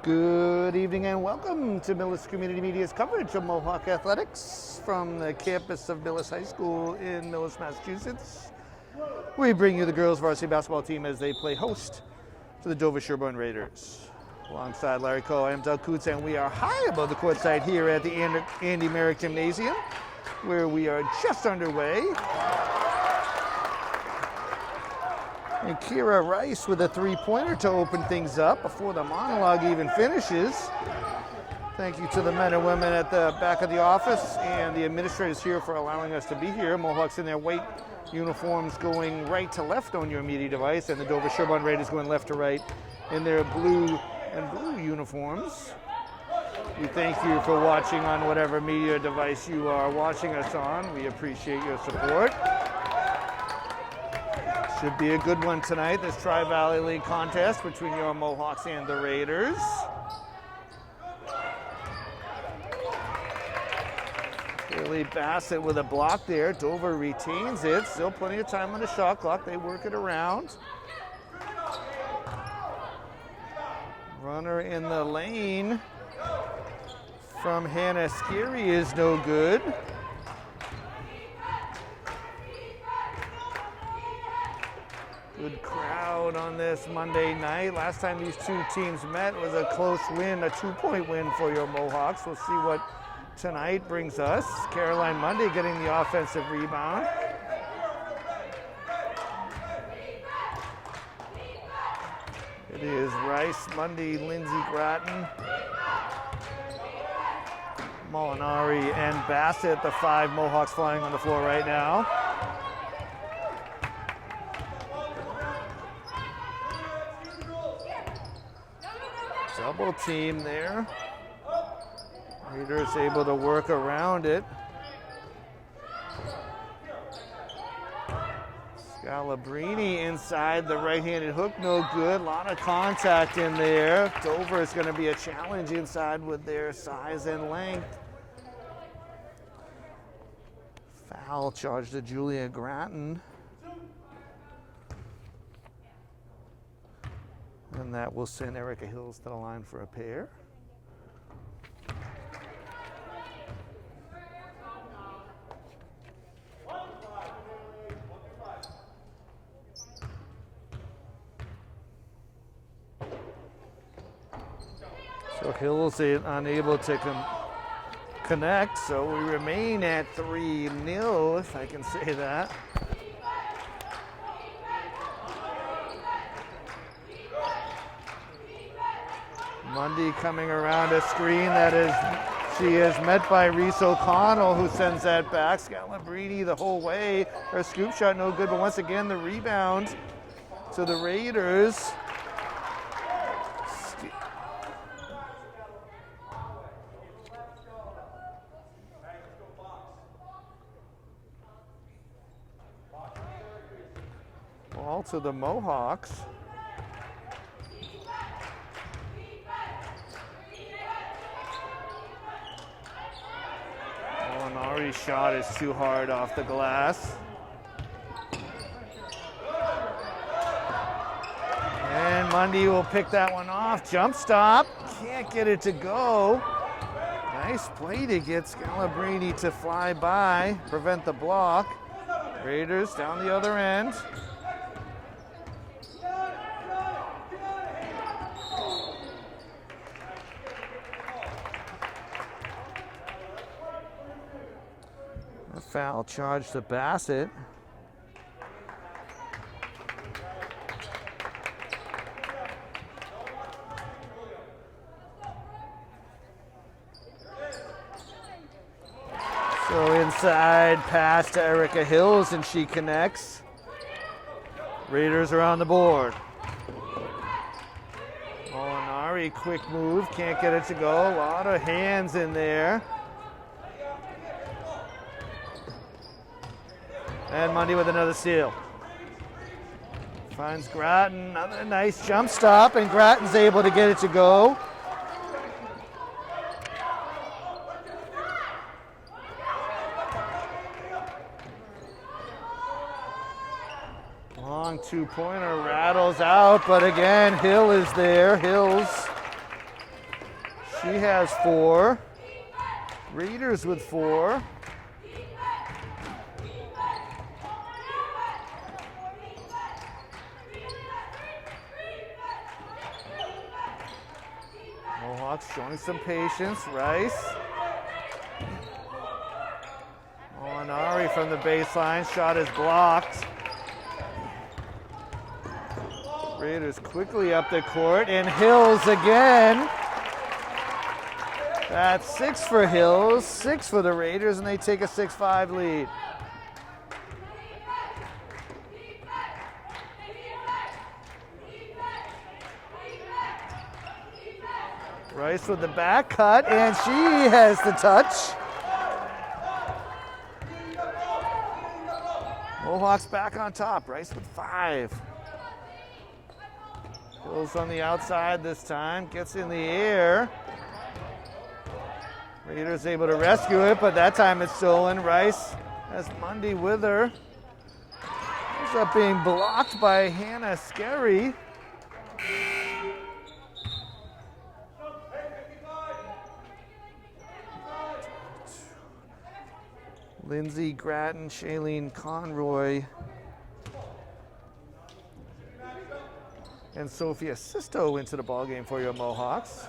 Good evening and welcome to Millis Community Media's coverage of Mohawk Athletics from the campus of Millis High School in Millis, Massachusetts. We bring you the girls' varsity basketball team as they play host to the Dover-Sherborn Raiders. Alongside Larry Coe, I am Doug Coots, and we are high above the courtside here at the Andy Merrick Gymnasium, where we are just underway. And Kira Rice with a three-pointer to open things up before the monologue even finishes. Thank you to the men and women at the back of the office and the administrators here for allowing us to be here. Mohawks in their white uniforms going right to left on your media device, and the Dover-Sherborn Raiders going left to right in their blue and blue uniforms. We thank you for watching on whatever media device you are watching us on. We appreciate your support. Should be a good one tonight, this Tri-Valley League contest between your Mohawks and the Raiders. Haley Bassett with a block there. Dover retains it. Still plenty of time on the shot clock. They work it around. Runner in the lane from Hannah Scary is no good. Good crowd on this Monday night. Last time these two teams met was a close win, a 2-point win for your Mohawks. We'll see what tonight brings us. Caroline Mundy getting the offensive rebound. It is Rice, Mundy, Lindsay Gratton, Molinari, and Bassett, the five Mohawks flying on the floor right now. Double team there. Raiders able to work around it. Scalabrini inside the right-handed hook, no good. A lot of contact in there. Dover is going to be a challenge inside with their size and length. Foul charge to Julia Gratton. And that will send Erica Hills to the line for a pair. So Hills unable to connect, so we remain at 3-0, if I can say that. Mundy coming around a screen she is met by Reese O'Connell, who sends that back. Scalabrini the whole way. Her scoop shot no good, but once again the rebound to the Raiders. Ball to the Mohawks. Molinari's shot is too hard off the glass. And Mundy will pick that one off. Jump stop. Can't get it to go. Nice play to get Scalabrini to fly by, prevent the block. Raiders down the other end. A foul charge to Bassett. So inside pass to Erica Hills, and she connects. Raiders are on the board. Molinari, quick move, can't get it to go. A lot of hands in there. And Mundy with another steal. Finds Gratton, another nice jump stop, and Gratton's able to get it to go. Long two-pointer rattles out, but again, Hill is there. Hills She has 4. Raiders with 4. Mohawks showing some patience. Rice. Molinari from the baseline. Shot is blocked. Raiders quickly up the court, and Hills again. That's 6 for Hills, 6 for the Raiders, and they take a 6-5 lead. Rice with the back cut, and she has the touch. Mohawks back on top. Rice with 5. Hills on the outside this time, gets in the air. Raiders able to rescue it, but that time it's stolen. Rice has Mundy with her. Ends up being blocked by Hannah Skerry. Lindsay Grattan, Shailene Conroy, and Sophia Sisto into the ballgame for your Mohawks.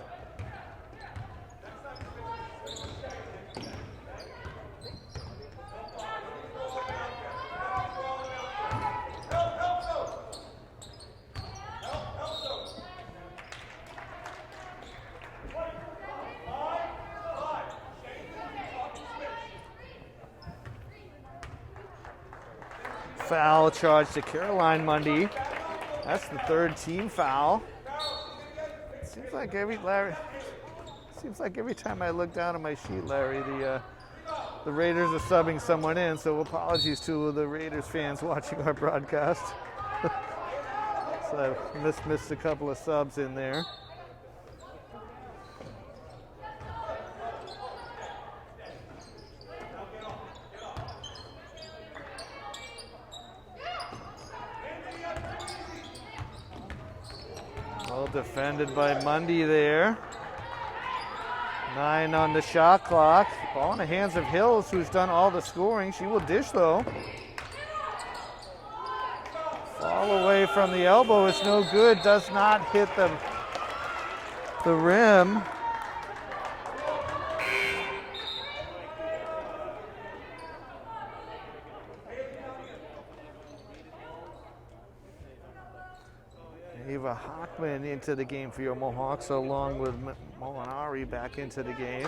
Foul charge to Caroline Mundy. That's the 3rd team foul. Seems like every time I look down at my sheet, Larry, the Raiders are subbing someone in. So apologies to the Raiders fans watching our broadcast. So I missed a couple of subs in there. Defended by Mundy there. 9 on the shot clock. Ball in the hands of Hills, who's done all the scoring. She will dish though. Fall away from the elbow. It's no good. Does not hit the rim. Ava Hockman into the game for your Mohawks, along with Molinari back into the game.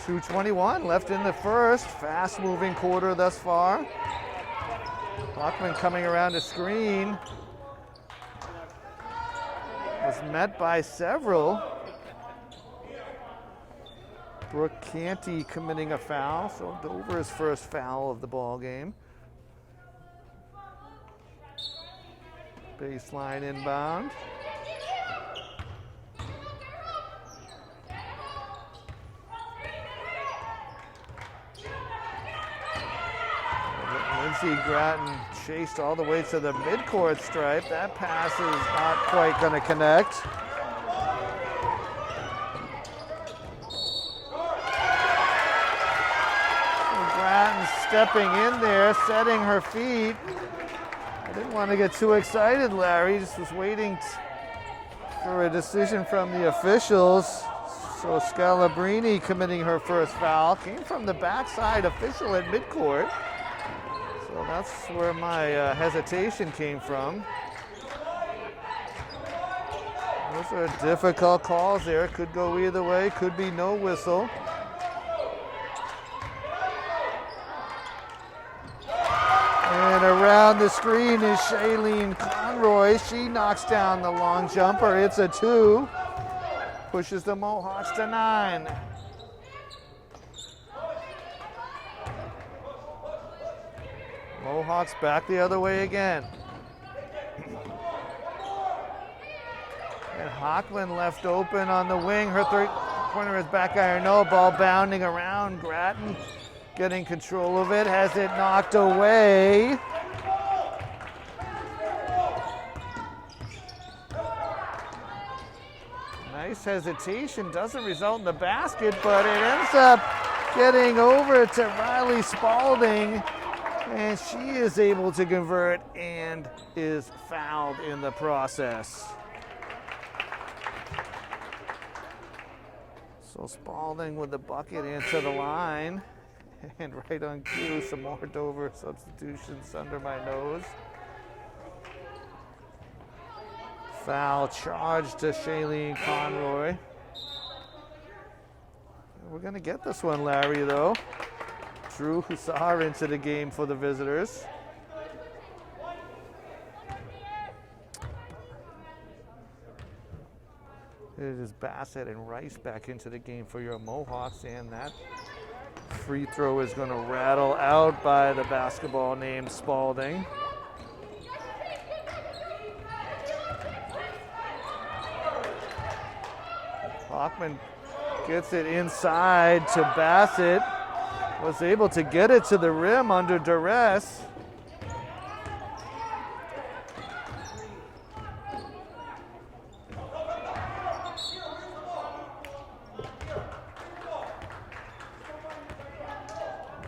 2:21 left in the first. Fast-moving quarter thus far. Hockman coming around the screen. Was met by several. Brooke Canty committing a foul, so Dover's first foul of the ball game. Baseline inbound. Lindsay Grattan chased all the way to the midcourt stripe. That pass is not quite going to connect. Grattan stepping in there, setting her feet. I didn't want to get too excited, Larry. Just was waiting for a decision from the officials. So Scalabrini committing her first foul. Came from the backside official at midcourt. So that's where my hesitation came from. Those are difficult calls there. Could go either way. Could be no whistle. And around the screen is Shailene Conroy. She knocks down the long jumper. It's a 2. Pushes the Mohawks to 9. Mohawks back the other way again. And Hockman left open on the wing. Her three-pointer is back iron. No, ball bounding around. Grattan getting control of it, has it knocked away. Nice hesitation, doesn't result in the basket, but it ends up getting over to Riley Spalding, and she is able to convert and is fouled in the process. So Spalding with the bucket into the line, and right on cue, some more Dover substitutions under my nose. Foul charge to Shailene Conroy. We're going to get this one, Larry, though. Drew Hussar into the game for the visitors. It is Bassett and Rice back into the game for your Mohawks, and that free throw is going to rattle out by the basketball named Spalding. Hockman gets it inside to Bassett. Was able to get it to the rim under duress.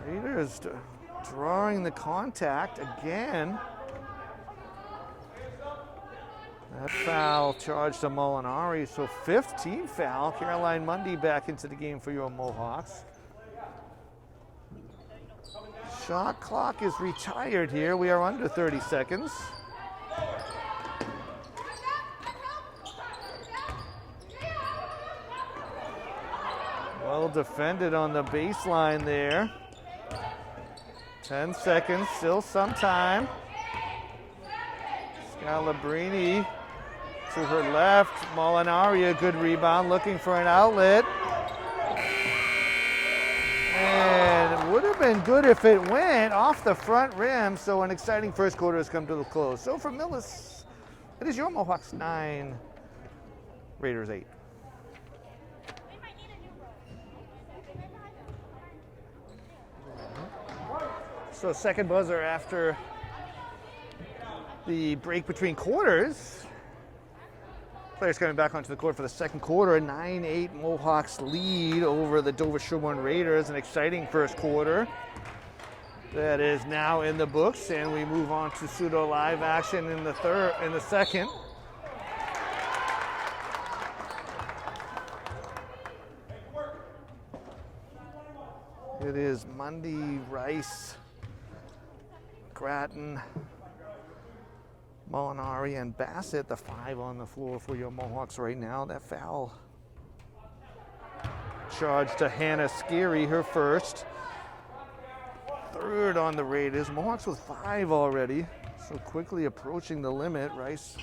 Raiders drawing the contact again. That foul charged to Molinari, so 5th team foul. Caroline Mundy back into the game for your Mohawks. Shot clock is retired here. We are under 30 seconds. Well defended on the baseline there. 10 seconds, still some time. Scalabrini to her left. Molinari, a good rebound, looking for an outlet. And it would have been good if it went off the front rim, so an exciting first quarter has come to a close. So for Millis, it is your Mohawks 9, Raiders 8. So second buzzer after the break between quarters. Players coming back onto the court for the second quarter. A 9-8 Mohawks lead over the Dover-Sherborn Raiders. An exciting first quarter that is now in the books, and we move on to pseudo live action in the second. It is Mundy, Rice, Grattan, Molinari, and Bassett, the 5 on the floor for your Mohawks right now. That foul charge to Hannah Scarry, her first. 3rd on the Raiders. Mohawks with 5 already, so quickly approaching the limit. Rice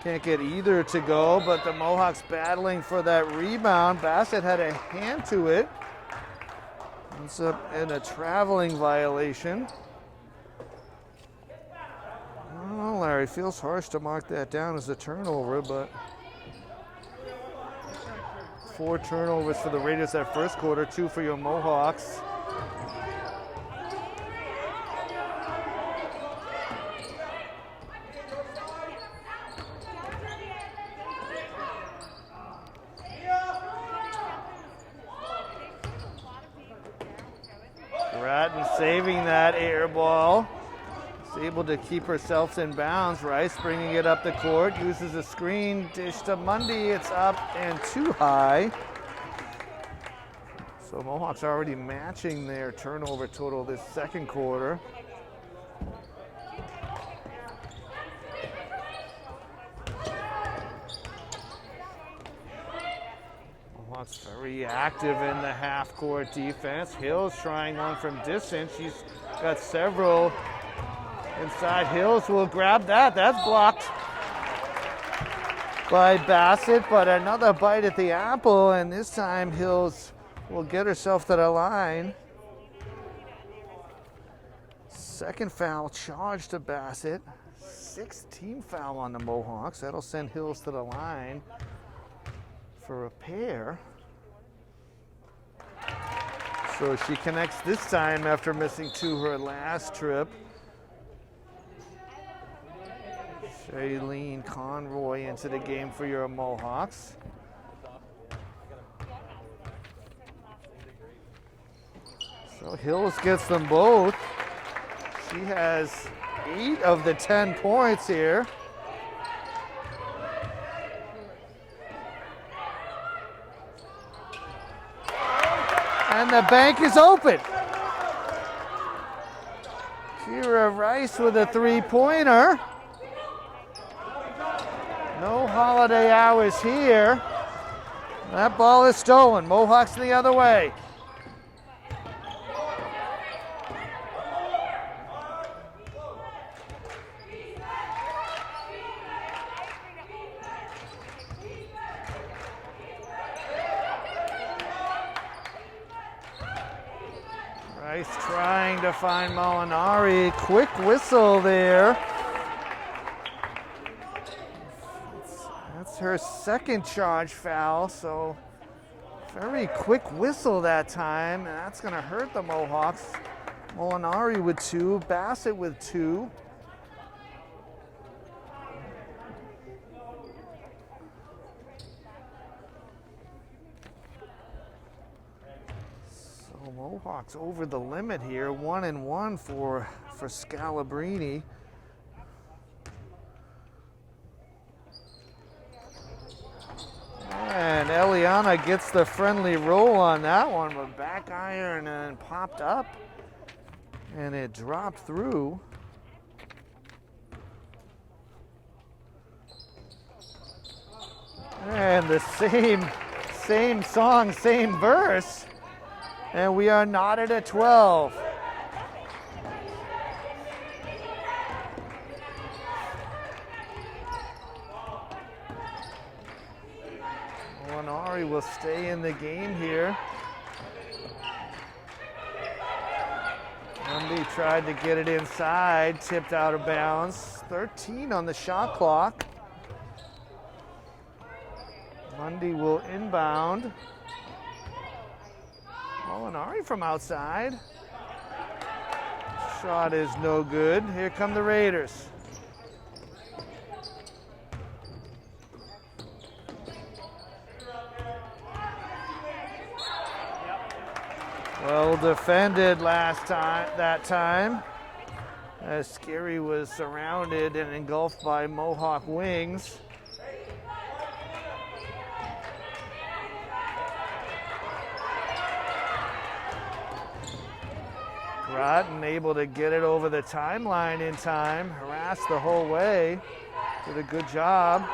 can't get either to go, but the Mohawks battling for that rebound. Bassett had a hand to it. Ends up in a traveling violation. Oh, Larry, feels harsh to mark that down as a turnover, but 4 turnovers for the Raiders that first quarter, 2 for your Mohawks. Grattan saving that air ball. Is able to keep herself in bounds. Rice bringing it up the court, uses a screen, dish to Mundy. It's up and too high. So Mohawks already matching their turnover total this second quarter. Mohawks very active in the half-court defense. Hills trying one from distance. She's got several inside. Hills will grab that. That's blocked by Bassett, but another bite at the apple, and this time Hills will get herself to the line. Second foul charge to Bassett. 6th team foul on the Mohawks. That'll send Hills to the line for a pair. So she connects this time after missing 2 her last trip. Shailene Conroy into the game for your Mohawks. So Hills gets them both. She has 8 of the 10 points here. And the bank is open. Kira Rice with a 3-pointer. No holiday hours here. That ball is stolen. Mohawks the other way. Rice trying to find Molinari. Quick whistle there. That's her second charge foul, so very quick whistle that time, and that's going to hurt the Mohawks. Molinari with 2, Bassett with 2. So Mohawks over the limit here, 1-1 for Scalabrini. And Eliana gets the friendly roll on that one, but back iron and popped up, and it dropped through. And the same song, same verse, and we are knotted at 12. Molinari will stay in the game here. Mundy tried to get it inside, tipped out of bounds. 13 on the shot clock. Mundy will inbound. Molinari from outside. Shot is no good. Here come the Raiders. Well defended that time, as Scary was surrounded and engulfed by Mohawk wings. Groton able to get it over the timeline in time, harassed the whole way, did a good job.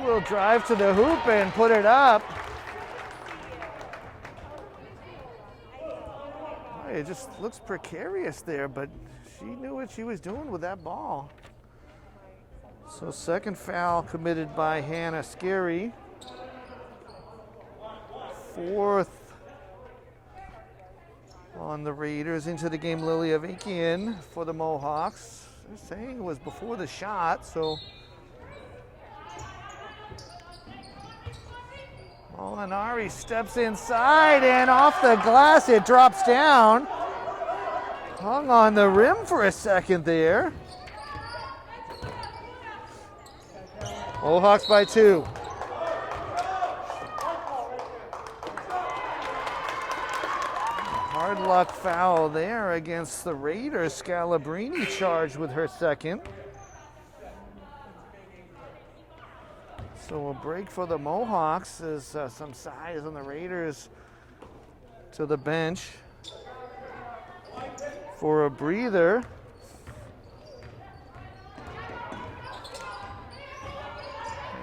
Will drive to the hoop and put it up. It just looks precarious there, but she knew what she was doing with that ball. So second foul committed by Hannah Scary. 4th on the Raiders. Into the game, Lily Avikian for the Mohawks. They're saying it was before the shot, so Molinari steps inside, and off the glass it drops down. Hung on the rim for a second there. Mohawks by 2. Hard luck foul there against the Raiders. Scalabrini charged with her second. So a break for the Mohawks as some size on the Raiders to the bench for a breather.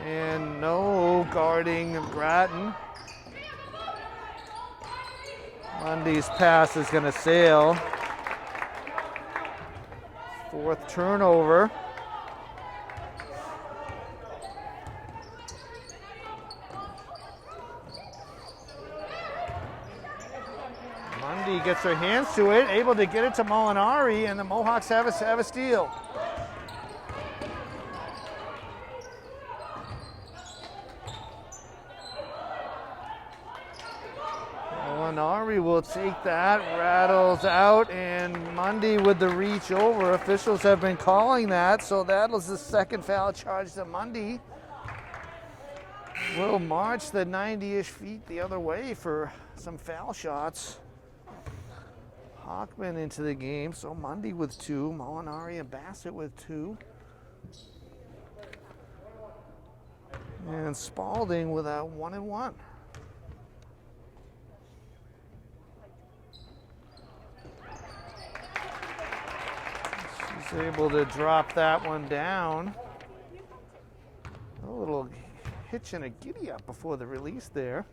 And no guarding of Groton. Mundy's pass is going to sail. 4th turnover. Mundy gets her hands to it, able to get it to Molinari, and the Mohawks have a steal. Molinari will take that, rattles out, and Mundy with the reach over. Officials have been calling that, so that was the second foul charge to Mundy. Will march the 90-ish feet the other way for some foul shots. Hockman into the game, so Mundy with 2, Molinari and Bassett with 2. And Spalding with a 1-1. She's able to drop that one down. A little hitch and a giddy up before the release there.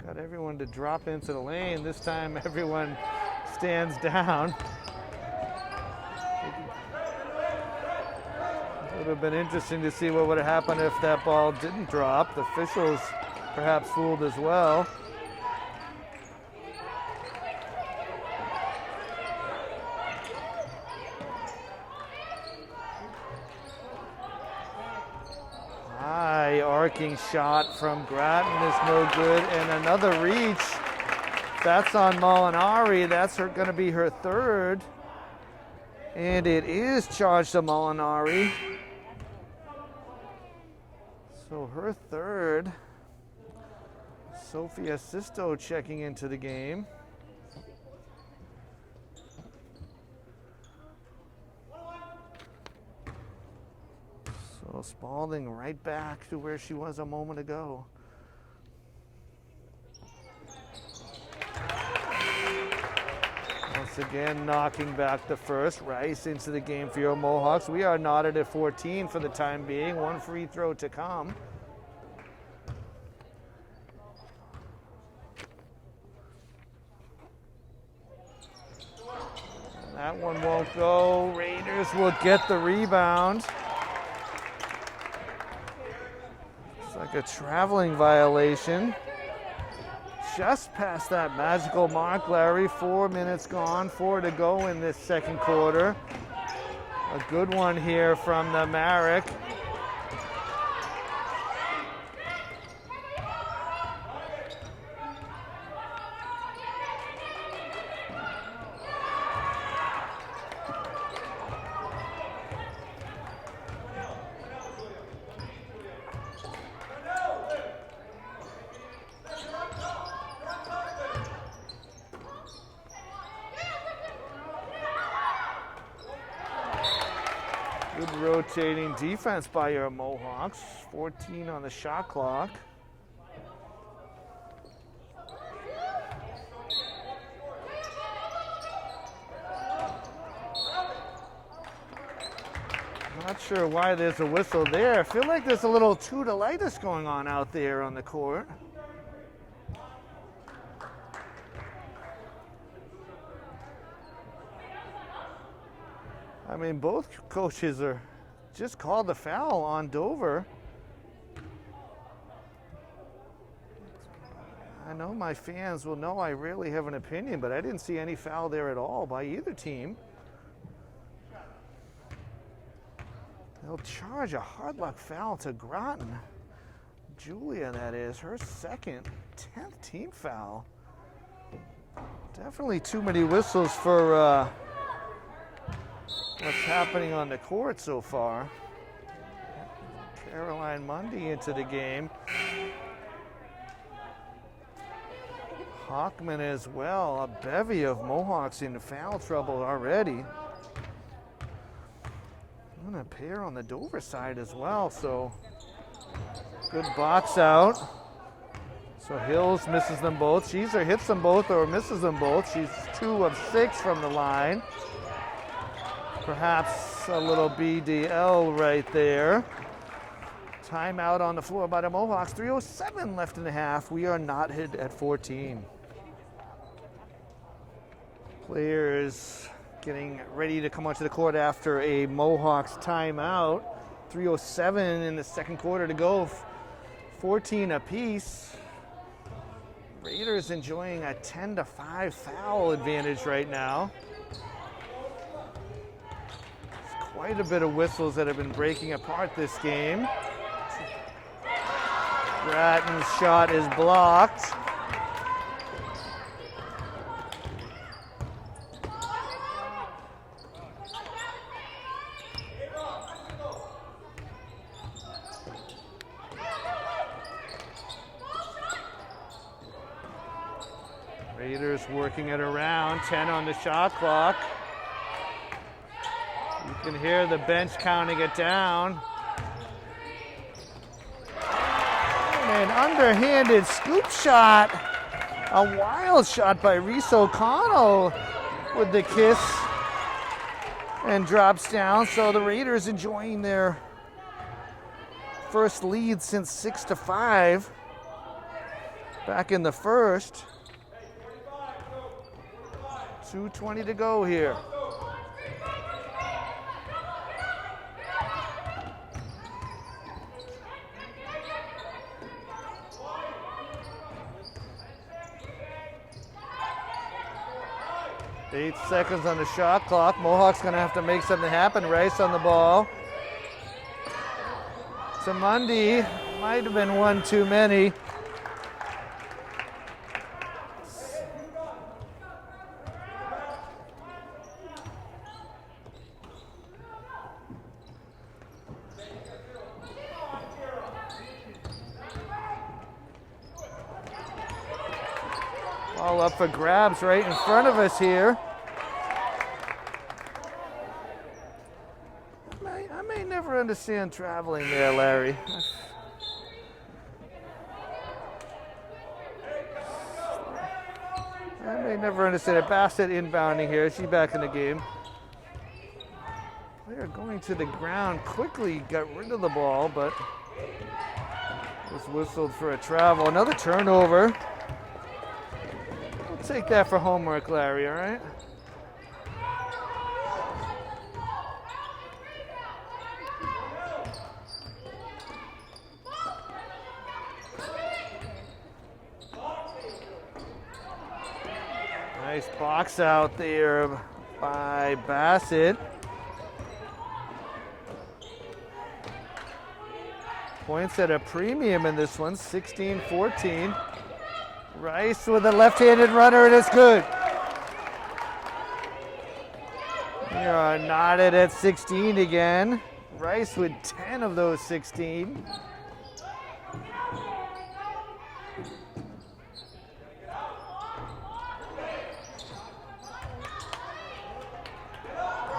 Got everyone to drop into the lane. This time everyone stands down. It would have been interesting to see what would have happened if that ball didn't drop. The officials perhaps fooled as well. High arcing shot from Grattan is no good, and another reach. That's on Molinari. That's going to be her third. And it is charged to Molinari. So her third. Sophia Sisto checking into the game. So Spalding right back to where she was a moment ago. Once again, knocking back the first. Rice into the game for your Mohawks. We are knotted at 14 for the time being. One free throw to come. That one won't go. Raiders will get the rebound. It's like a traveling violation. Just past that magical mark, Larry. 4 minutes gone, 4 to go in this second quarter. A good one here from the Marek. Good rotating defense by your Mohawks. 14 on the shot clock. Not sure why there's a whistle there. I feel like there's a little tootleitis going on out there on the court. I mean, both coaches are just called the foul on Dover. I know my fans will know I rarely have an opinion, but I didn't see any foul there at all by either team. They'll charge a hard luck foul to Groton. Julia, that is, her second, 10th team foul. Definitely too many whistles for what's happening on the court so far. Caroline Mundy into the game. Hockman as well. A bevy of Mohawks in foul trouble already. And a pair on the Dover side as well, so good box out. So Hills misses them both. She either hits them both or misses them both. She's 2 of 6 from the line. Perhaps a little BDL right there. Timeout on the floor by the Mohawks. 3:07 left in the half. We are knotted at 14. Players getting ready to come onto the court after a Mohawks timeout. 3:07 in the second quarter to go. 14 apiece. Raiders enjoying a 10-5 foul advantage right now. Quite a bit of whistles that have been breaking apart this game. Grattan's shot is blocked. working it around. 10 on the shot clock. You can hear the bench counting it down. And an underhanded scoop shot. A wild shot by Reese O'Connell with the kiss. And drops down. So the Raiders enjoying their first lead since 6-5. Back in the first. 2:20 to go here. Eight seconds on the shot clock. Mohawks gonna have to make something happen. Rice on the ball. To Mundy. Might have been one too many. All up for grabs right in front of us here. I may never understand traveling there, Larry. I may never understand it. Bassett inbounding here. Is she back in the game? Player going to the ground quickly, got rid of the ball, but was whistled for a travel. Another turnover. Take that for homework, Larry, all right? Nice box out there by Bassett. Points at a premium in this one, 16-14. Rice with a left-handed runner, and it's good. We are knotted at 16 again. Rice with 10 of those 16.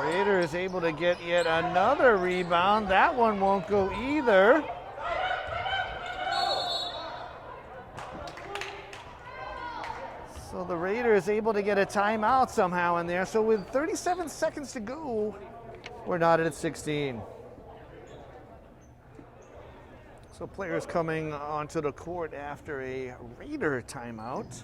Raiders able to get yet another rebound. That one won't go either. So the Raiders able to get a timeout somehow in there. So with 37 seconds to go, we're knotted at 16. So players coming onto the court after a Raider timeout.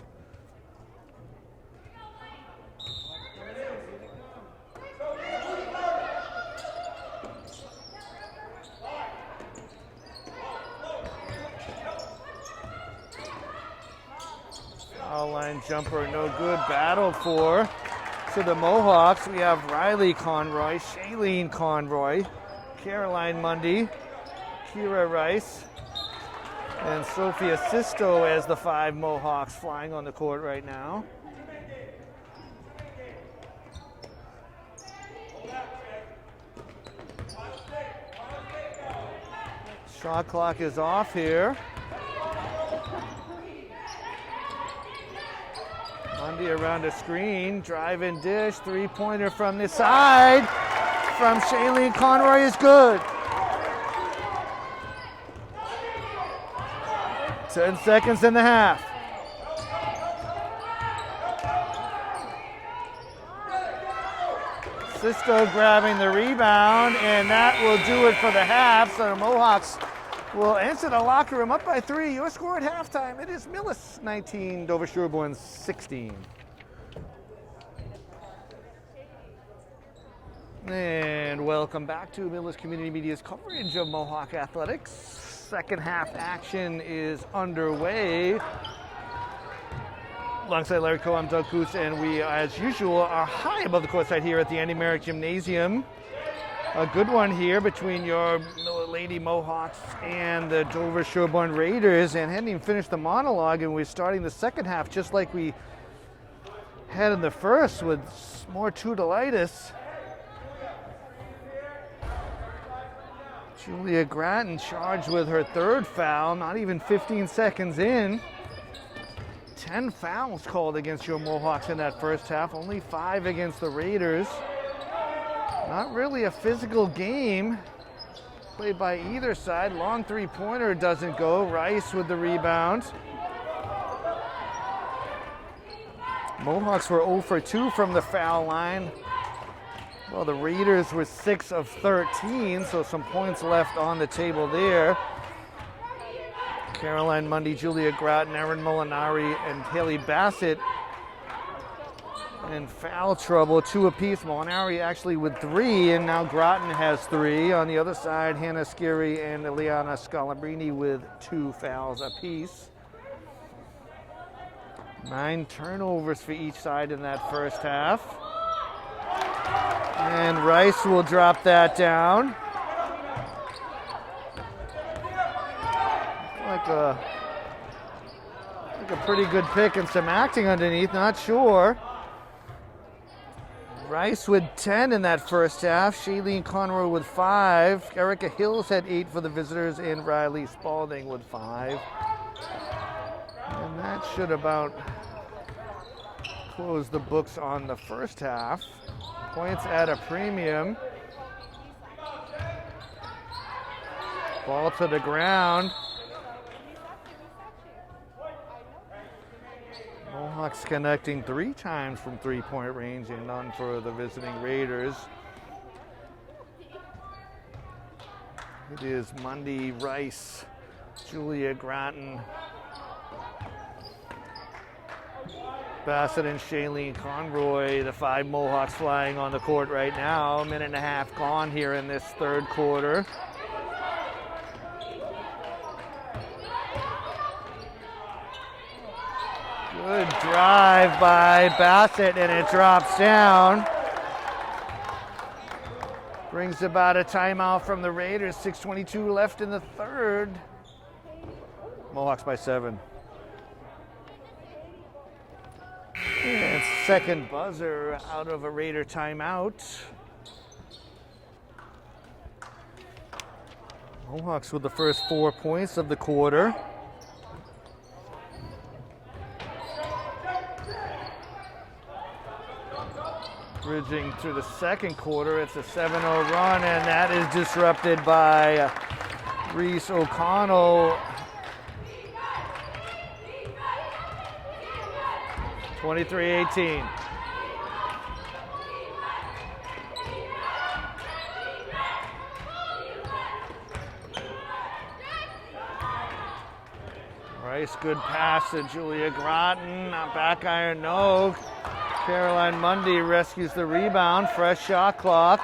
Foul line jumper, no good. Battle for to the Mohawks. We have Riley Conroy, Shailene Conroy, Caroline Mundy, Kira Rice, and Sophia Sisto as the 5 Mohawks flying on the court right now. Shot clock is off here. Mundy around the screen, drive and dish, 3-pointer from the side from Shailene Conroy is good. 10 seconds in the half. Sisto grabbing the rebound, and that will do it for the half. So the Mohawks will enter the locker room up by 3. Your score at halftime, it is Millis 19, Dover-Sherborn 16. And welcome back to Millis Community Media's coverage of Mohawk Athletics. Second half action is underway. Alongside Larry Coe, I'm Doug Coos, and we, as usual, are high above the courtside here at the Andy Merrick Gymnasium. A good one here between your Lady Mohawks and the Dover-Sherborn Raiders, and hadn't even finished the monologue, and we're starting the second half just like we had in the first with more Tudelitis. Julia Grattan charged with her 3rd foul, not even 15 seconds in. 10 fouls called against your Mohawks in that first half, only 5 against the Raiders. Not really a physical game played by either side. Long three-pointer doesn't go. Rice with the rebound. Mohawks were 0 for 2 from the foul line. Well, the Raiders were 6 of 13, so some points left on the table there. Caroline Mundy, Julia Groton, Erin Molinari, and Haley Bassett in foul trouble, 2 apiece. Molinari actually with 3, and now Groton has 3. On the other side, Hannah Skiri and Eliana Scalabrini with 2 fouls apiece. 9 turnovers for each side in that first half. And Rice will drop that down. Like a pretty good pick and some acting underneath, not sure. Rice with 10 in that first half. Shailene Conroy with 5. Erica Hills had 8 for the visitors, and Riley Spalding with 5. And that should about close the books on the first half. Points at a premium. Ball to the ground. Mohawks connecting 3 times from three-point range and none for the visiting Raiders. It is Mundy, Rice, Julia Groton, Bassett, and Shailene Conroy, the 5 Mohawks flying on the court right now. A minute and a half gone here in this third quarter. Good drive by Bassett, and it drops down. Brings about a timeout from the Raiders. 6:22 left in the third. Mohawks by 7. And second buzzer out of a Raider timeout. Mohawks with the first 4 points of the quarter. Bridging to the second quarter, it's a 7-0 run, and that is disrupted by Reese O'Connell. 23-18. Rice, good pass to Julia Groton. Back iron, no. Caroline Mundy rescues the rebound. Fresh shot clock.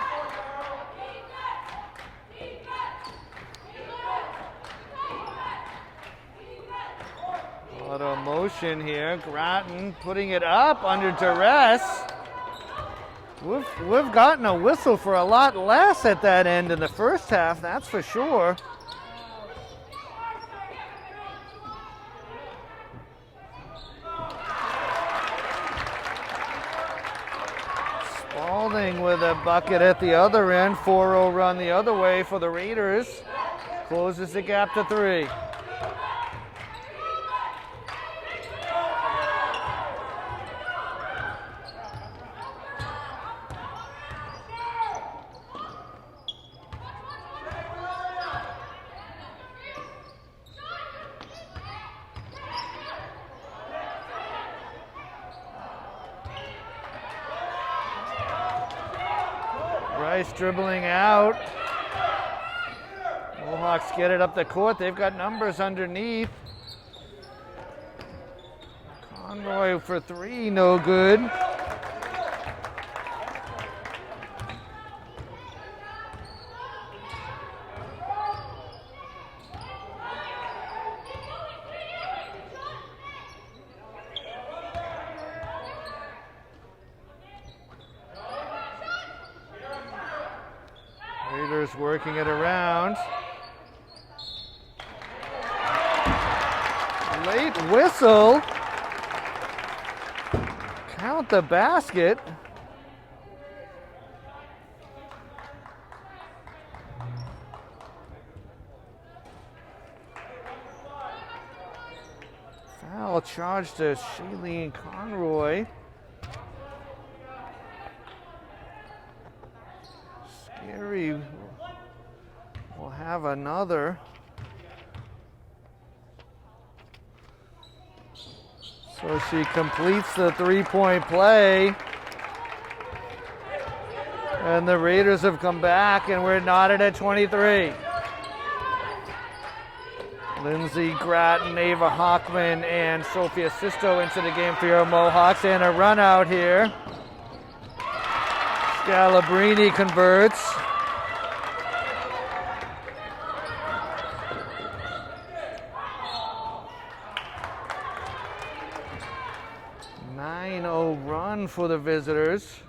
A lot of emotion here. Groton putting it up under duress. We've gotten a whistle for a lot less at that end in the first half, that's for sure. Spalding with a bucket at the other end. 4-0 run the other way for the Raiders. Closes the gap to 3. Rice dribbling out. Mohawks get it up the court. They've got numbers underneath. Conroy for 3, no good. Raiders working it around. Late whistle. Count the basket. Foul foul charge to Shailene Conroy. Scary will have another. So she completes the three-point play. And the Raiders have come back, and we're knotted at 23. Lindsay Gratton, Ava Hockman, and Sophia Sisto into the game for your Mohawks. And a run out here. Scalabrini converts. Run for the visitors.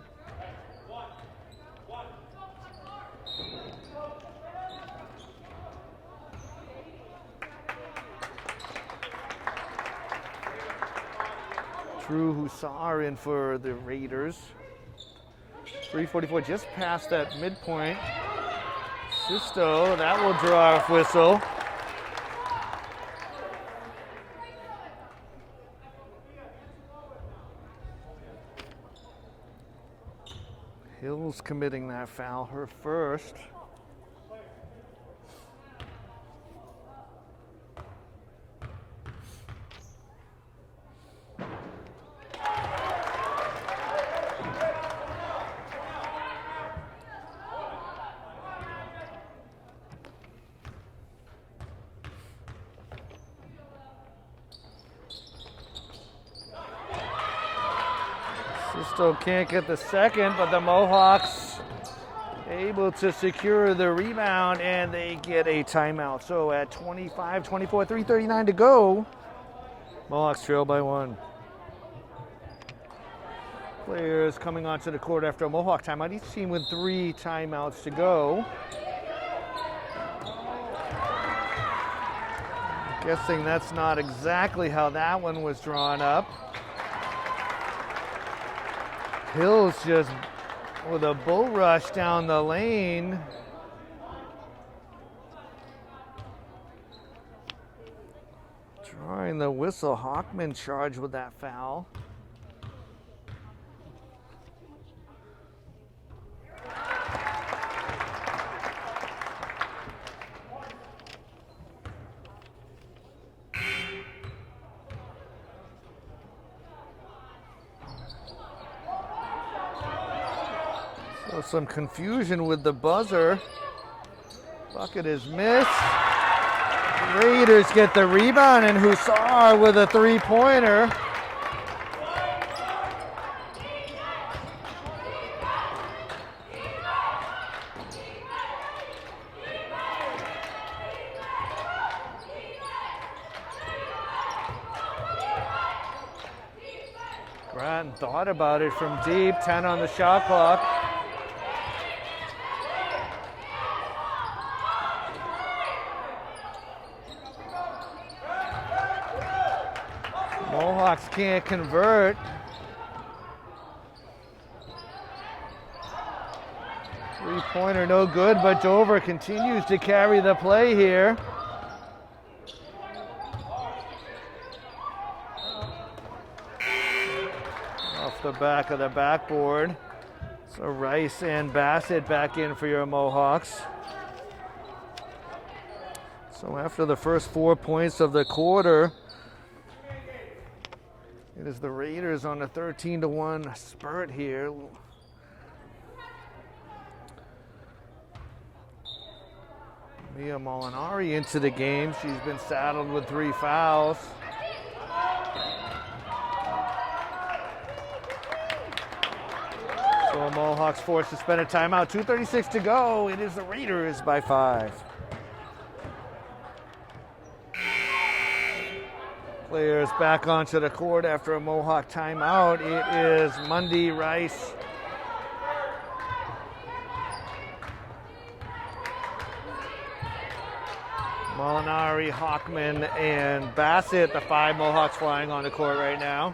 Drew Hussar in for the Raiders. 3:44 just past that midpoint. Sisto, that will draw a whistle. Hills committing that foul, her first. Sisto can't get the second, but the Mohawks able to secure the rebound, and they get a timeout. So at 25-24, 3:39 to go, Mohawks trail by 1. Players coming onto the court after a Mohawk timeout, each team with 3 timeouts to go. I'm guessing that's not exactly how that one was drawn up. Hills just with a bull rush down the lane. Drawing the whistle. Hockman charged with that foul. Some confusion with the buzzer. Bucket is missed. Raiders get the rebound, and Hussar with a three-pointer. Gratton thought about it from deep. 10 on the shot clock. Mohawks can't convert. Three-pointer no good, but Dover continues to carry the play here. Off the back of the backboard. So Rice and Bassett back in for your Mohawks. So after the first 4 points of the quarter, it is the Raiders on a 13-1 spurt here. Mia Molinari into the game. She's been saddled with 3 fouls. So Mohawks forced to spend a timeout. 2:36 to go. It is the Raiders by 5. Players back onto the court after a Mohawk timeout. It is Mundy, Rice, Molinari, Hockman, and Bassett. The 5 Mohawks flying on the court right now.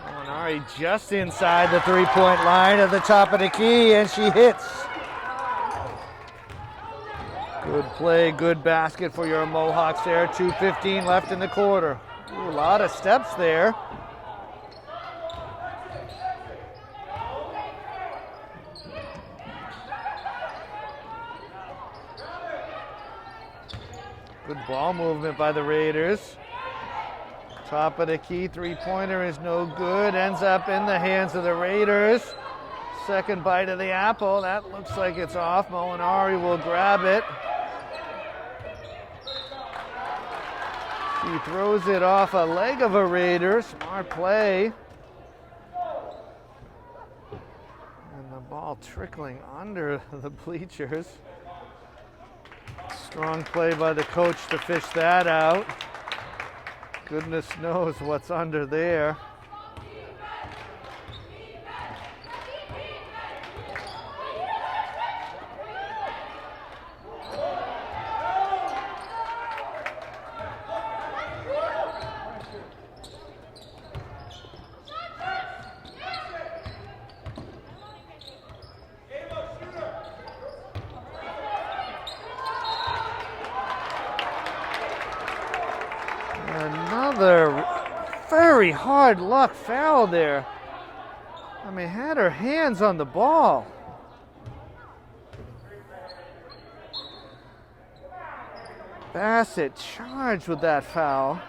Molinari just inside the three-point line at the top of the key, and she hits. Good play, good basket for your Mohawks there. 2:15 left in the quarter. Ooh, a lot of steps there. Good ball movement by the Raiders. Top of the key, three-pointer is no good. Ends up in the hands of the Raiders. Second bite of the apple. That looks like it's off. Molinari will grab it. He throws it off a leg of a Raider. Smart play. And the ball trickling under the bleachers. Strong play by the coach to fish that out. Goodness knows what's under there. Another very hard luck foul there. I mean, had her hands on the ball. Bassett charged with that foul.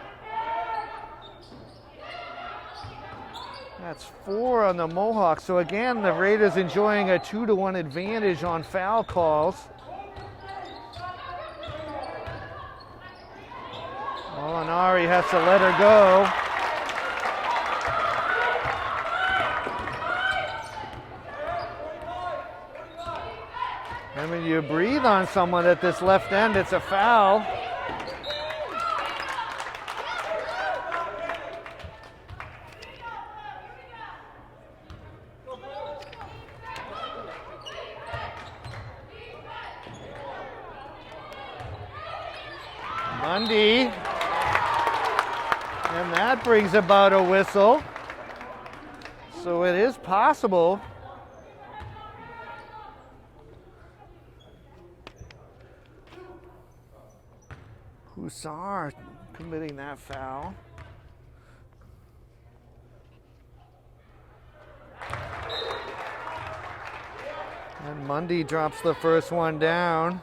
That's 4 on the Mohawks. So again, the Raiders enjoying a 2-1 advantage on foul calls. Molinari has to let her go. I mean, you breathe on someone at this left end, it's a foul. Mundy. And that brings about a whistle. So it is possible. Hussar committing that foul. And Mundy drops the first one down.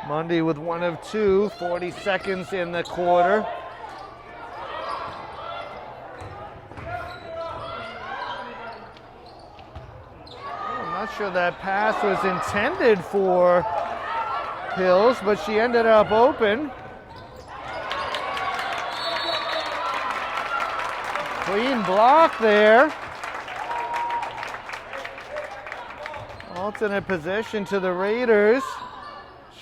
Mundy with 1 of 2, 40 seconds in the quarter. I'm not sure that pass was intended for Hills, but she ended up open. Clean block there. Alternate possession to the Raiders.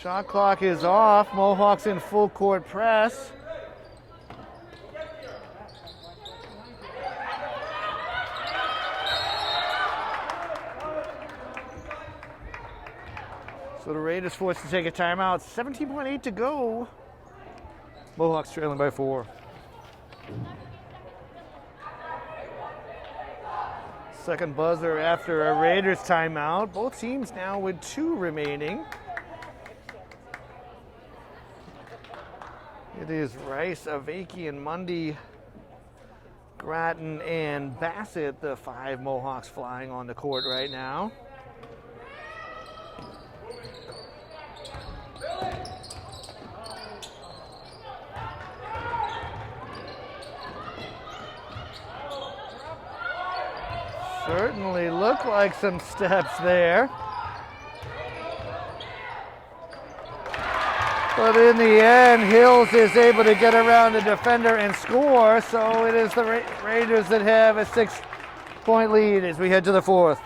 Shot clock is off. Mohawks in full court press. So the Raiders forced to take a timeout. 17.8 to go. Mohawks trailing by 4. Second buzzer after a Raiders timeout. Both teams now with 2 remaining. It is Rice, Avaki, and Mundy, Grattan, and Bassett, the 5 Mohawks flying on the court right now. Certainly look like some steps there. But in the end, Hills is able to get around the defender and score, so it is the Raiders that have a 6-point lead as we head to the 4th.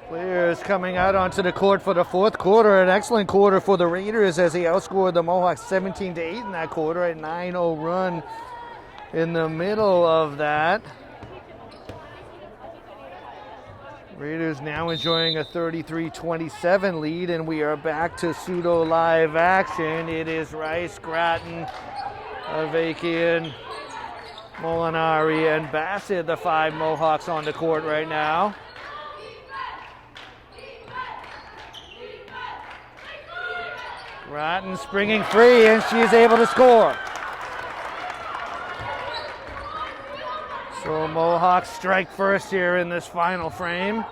Players coming out onto the court for the 4th quarter. An excellent quarter for the Raiders as they outscored the Mohawks 17-8 in that quarter, a 9-0 run in the middle of that. Raiders now enjoying a 33-27 lead, and we are back to pseudo live action. It is Rice, Grattan, Avakian, Molinari, and Bassett, the 5 Mohawks on the court right now. Grattan springing free, and she is able to score. So Mohawks strike first here in this final frame.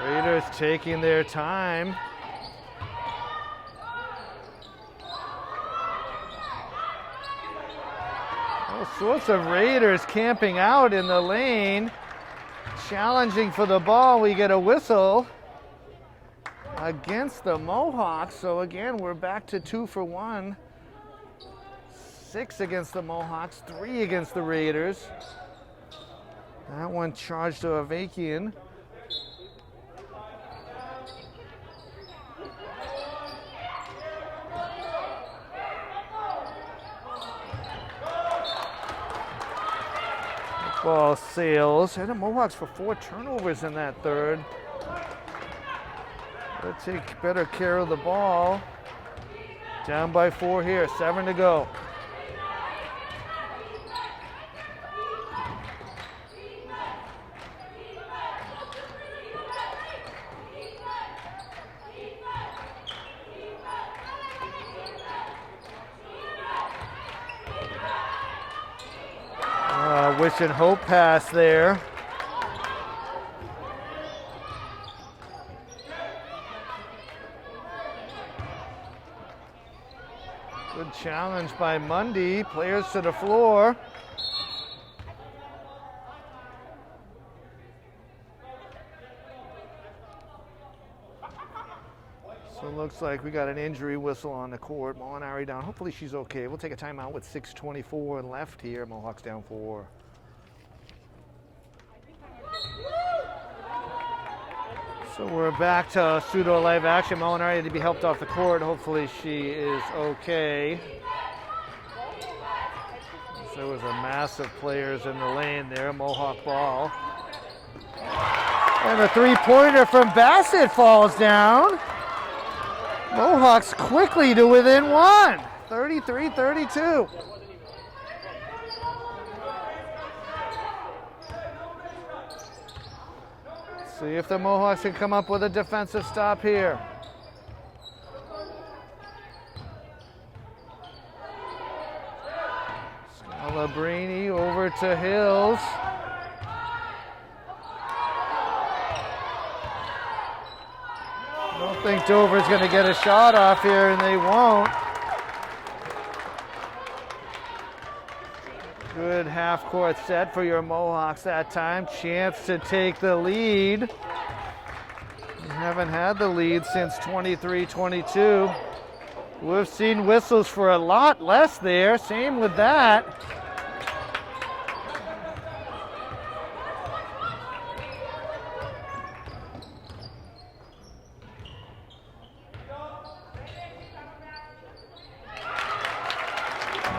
Raiders taking their time. All sorts of Raiders camping out in the lane, challenging for the ball. We get a whistle against the Mohawks. So again, we're back to 2 for 1. 6 against the Mohawks, 3 against the Raiders. That one charged to Avakian. Ball sails, and the Mohawks for 4 turnovers in that third. They'll take better care of the ball. Down by 4 here, 7 to go. Wish and hope pass there. Good challenge by Mundy. Players to the floor. So it looks like we got an injury whistle on the court. Molinari down. Hopefully she's okay. We'll take a timeout with 6:24 left here. Mohawks down 4. So we're back to pseudo live action. Molinari had to be helped off the court. Hopefully she is okay. So there was a mass of players in the lane there. Mohawk ball. And a 3-pointer from Bassett falls down. Mohawks quickly to within 1. 33-32. See if the Mohawks can come up with a defensive stop here. Scalabrini over to Hills. I don't think Dover's going to get a shot off here, and they won't. Good half-court set for your Mohawks that time. Chance to take the lead. We haven't had the lead since 23-22. We've seen whistles for a lot less there. Same with that.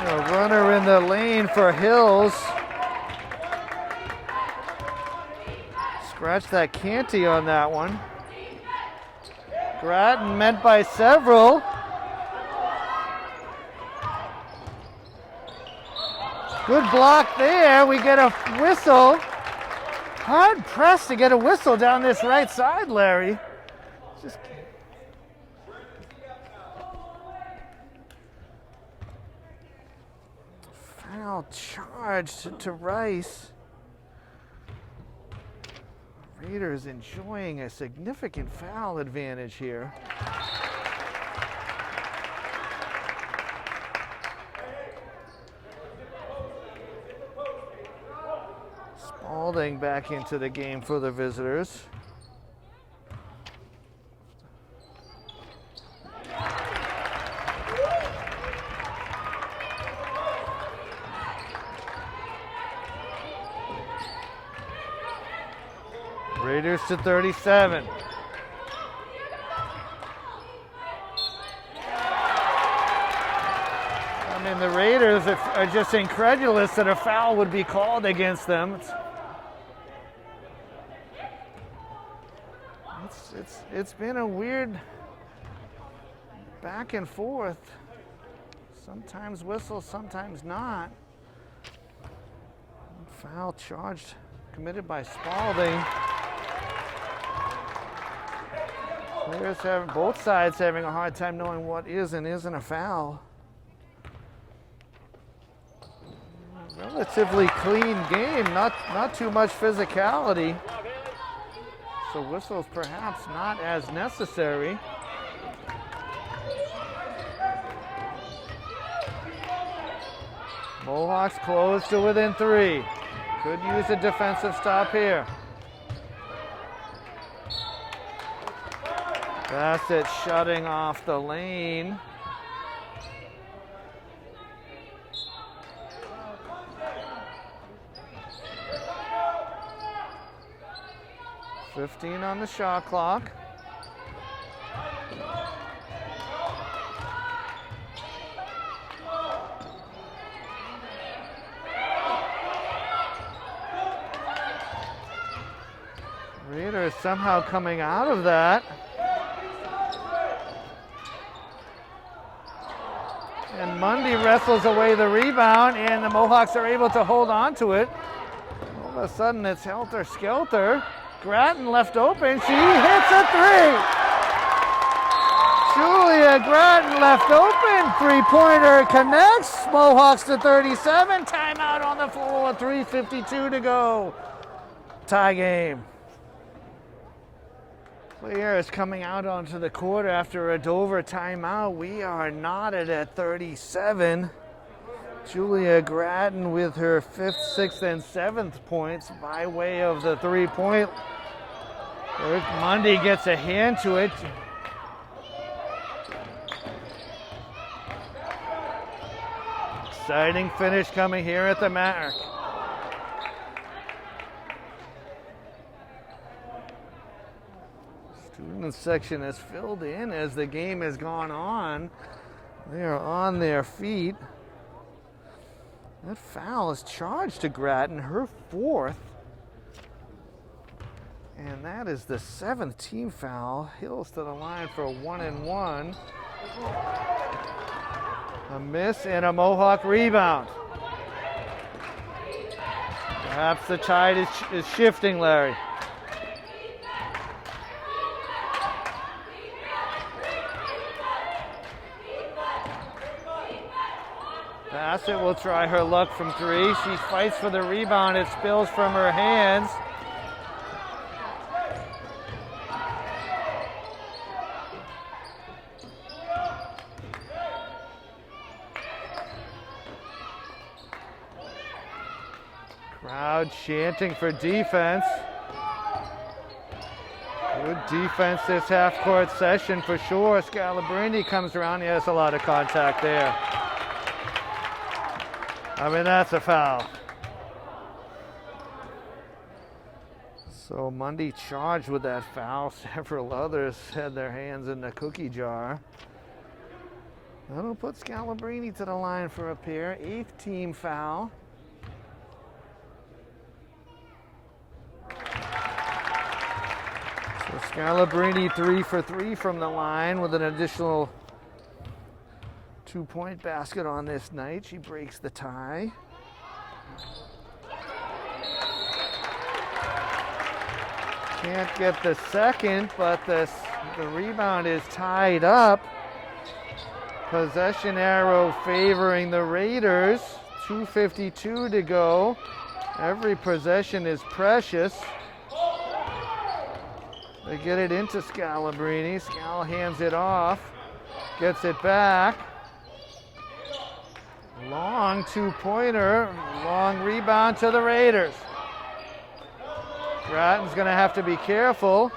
A runner in the lane for Hills. Scratch that Canty on that one. Grattan met by several. Good block there. We get a whistle. Hard pressed to get a whistle down this right side, Larry. Just foul charge to Rice. Raiders enjoying a significant foul advantage here. Spalding back into the game for the visitors. Raiders to 37. I mean, the Raiders are just incredulous that a foul would be called against them. It's been a weird back and forth. Sometimes whistle, sometimes not. Foul charged, committed by Spalding. Players having, both sides having a hard time knowing what is and isn't a foul. Relatively clean game, not too much physicality. So whistles perhaps not as necessary. Mohawks close to within 3. Could use a defensive stop here. Bassett shutting off the lane. .15 on the shot clock. Raiders somehow coming out of that. And Mundy wrestles away the rebound, and the Mohawks are able to hold on to it. All of a sudden, it's helter-skelter. Grattan left open. She hits a 3. Julia Grattan left open. Three-pointer connects. Mohawks to 37. Timeout on the floor. 3:52 to go. Tie game. Player is coming out onto the court after a Dover timeout. We are knotted at 37. Julia Grattan with her 5th, 6th, and 7th points by way of the 3-point. Eric Mundy gets a hand to it. Exciting finish coming here at the Mark. Student section has filled in as the game has gone on. They are on their feet. That foul is charged to Grattan, her 4th. And that is the 7th team foul. Hills to the line for a 1-and-1. A miss and a Mohawk rebound. Perhaps the tide is shifting, Larry. Bassett will try her luck from 3. She fights for the rebound. It spills from her hands. Crowd chanting for defense. Good defense this half-court session for sure. Scalabrini comes around. He has a lot of contact there. I mean, that's a foul. So Mundy charged with that foul. Several others had their hands in the cookie jar. That'll put Scalabrini to the line for a pair. 8th team foul. So Scalabrini 3 for 3 from the line with an additional 2-point basket on this night. She breaks the tie. Can't get the second, but the rebound is tied up. Possession arrow favoring the Raiders. 2:52 to go. Every possession is precious. They get it into Scalabrini. Scal hands it off. Gets it back. Long 2-pointer. Long rebound to the Raiders. Grattan's going to have to be careful.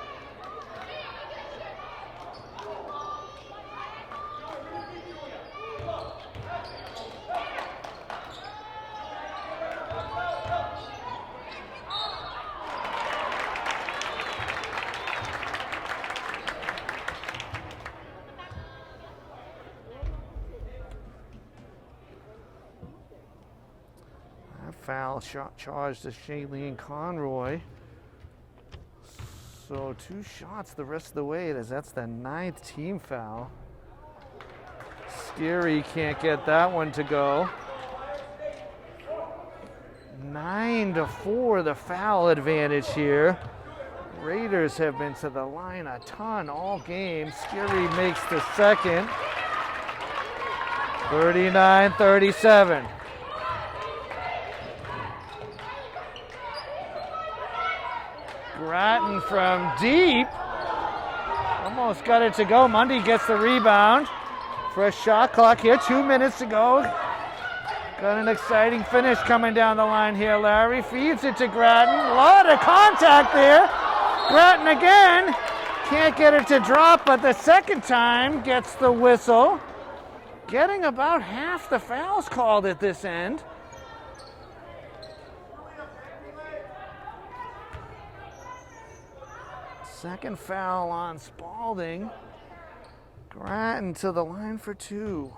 foul charged to Shailene Conroy. So 2 shots the rest of the way, as that's the 9th team foul. Scary can't get that one to go. 9-4 the foul advantage here. Raiders have been to the line a ton all game. Scary makes the second. 39-37. Grattan from deep. Almost got it to go. Mundy gets the rebound. Fresh shot clock here. 2 minutes to go. Got an exciting finish coming down the line here. Larry feeds it to Grattan. A lot of contact there. Grattan again. Can't get it to drop, but the second time gets the whistle. Getting about half the fouls called at this end. Second foul on Spalding. Grattan to the line for 2.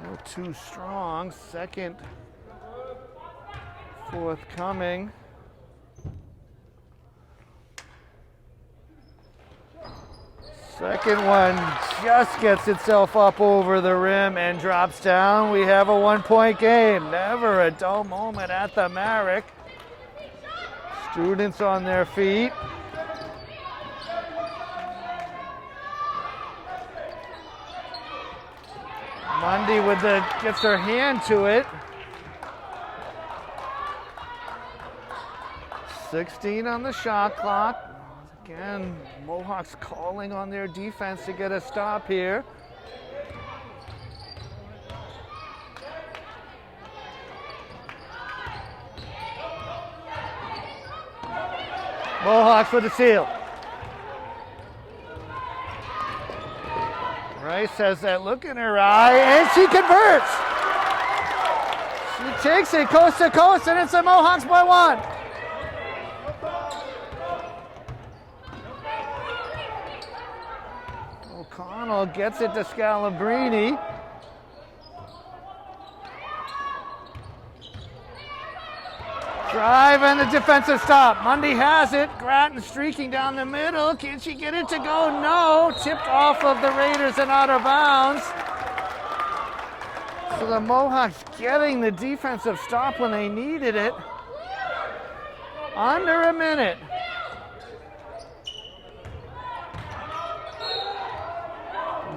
No too strong. Second forthcoming. Second one just gets itself up over the rim and drops down. We have a 1-point game. Never a dull moment at the Marek. Students on their feet. Mundy gets her hand to it. 16 on the shot clock. Again, Mohawks calling on their defense to get a stop here. Mohawks with the steal. Rice has that look in her eye, and she converts. She takes it coast to coast, and it's the Mohawks by 1. O'Connell gets it to Scalabrini. Drive and the defensive stop. Mundy has it. Grattan streaking down the middle. Can she get it to go? No. Tipped off of the Raiders and out of bounds. So the Mohawks getting the defensive stop when they needed it. Under a minute.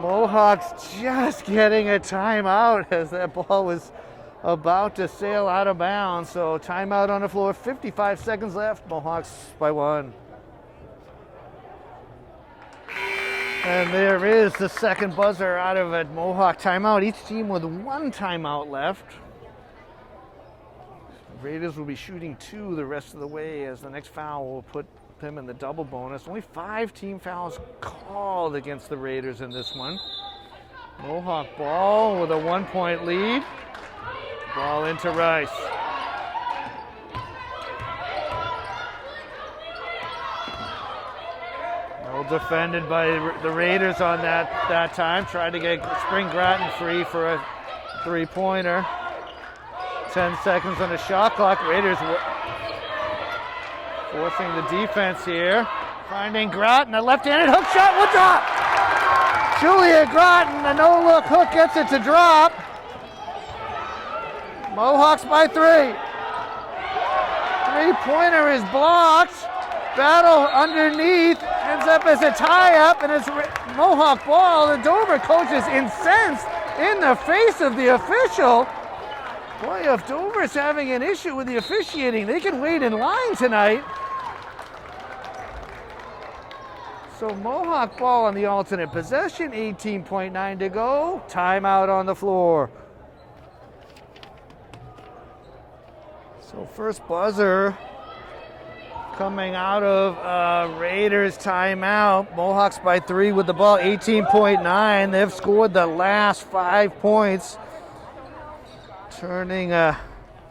Mohawks just getting a timeout as that ball was about to sail out of bounds. So timeout on the floor, 55 seconds left. Mohawks by 1. And there is the second buzzer out of a Mohawk timeout. Each team with 1 timeout left. Raiders will be shooting 2 the rest of the way, as the next foul will put them in the double bonus. Only 5 team fouls called against the Raiders in this one. Mohawk ball with a 1-point lead. Ball into Rice. Well defended by the Raiders on that time. Tried to get Spring Grattan free for a 3-pointer. 10 seconds on the shot clock. Raiders forcing the defense here. Finding Grattan, a left-handed hook shot will drop. Julia Grattan, the no-look hook gets it to drop. Mohawks by 3. 3-pointer is blocked. Battle underneath, ends up as a tie-up, and it's Mohawk ball. The Dover coach is incensed in the face of the official. Boy, if Dover's having an issue with the officiating, they can wait in line tonight. So Mohawk ball on the alternate possession, 18.9 to go. Timeout on the floor. So first buzzer coming out of Raiders timeout. Mohawks by 3 with the ball, 18.9. They've scored the last 5 points, turning a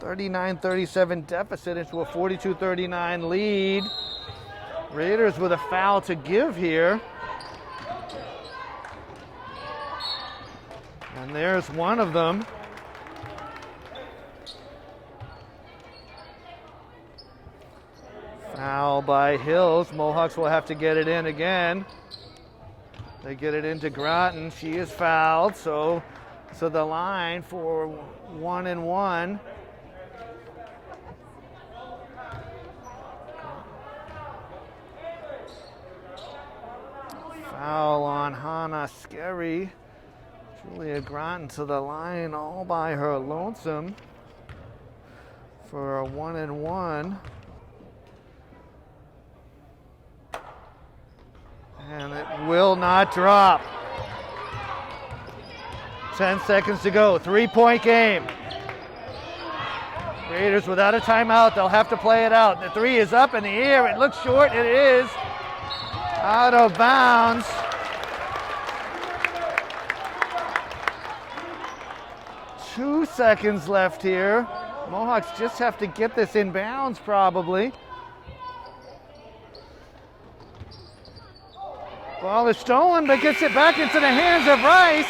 39-37 deficit into a 42-39 lead. Raiders with a foul to give here. And there's one of them. Foul by Hills. Mohawks will have to get it in again. They get it into Groton. She is fouled, so the line for 1-1. Foul on Hannah Skerry. Julia Groton to the line all by her lonesome for a 1-1. And it will not drop. 10 seconds to go. 3-point game. Raiders without a timeout. They'll have to play it out. The three is up in the air. It looks short. It is out of bounds. Two seconds left here. Mohawks just have to get this in bounds probably. Ball is stolen, but gets it back into the hands of Rice.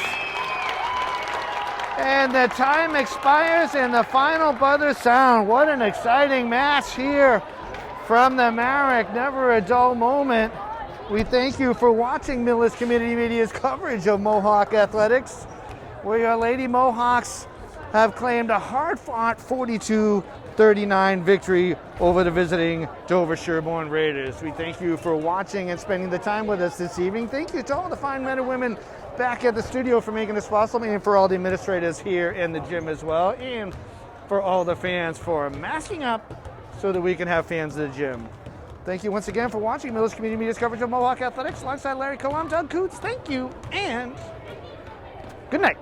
And the time expires and the final buzzer sound. What an exciting match here from the Marek. Never a dull moment. We thank you for watching Millis Community Media's coverage of Mohawk athletics, where your Lady Mohawks have claimed a hard-fought 42-39 victory over the visiting Dover-Sherborn Raiders. We thank you for watching and spending the time with us this evening. Thank you to all the fine men and women back at the studio for making this possible, and for all the administrators here in the gym as well, and for all the fans for masking up so that we can have fans in the gym. Thank you once again for watching Millis Community Media's coverage of Mohawk athletics. Alongside Larry Coe, I'm Doug Coots. Thank you, and good night.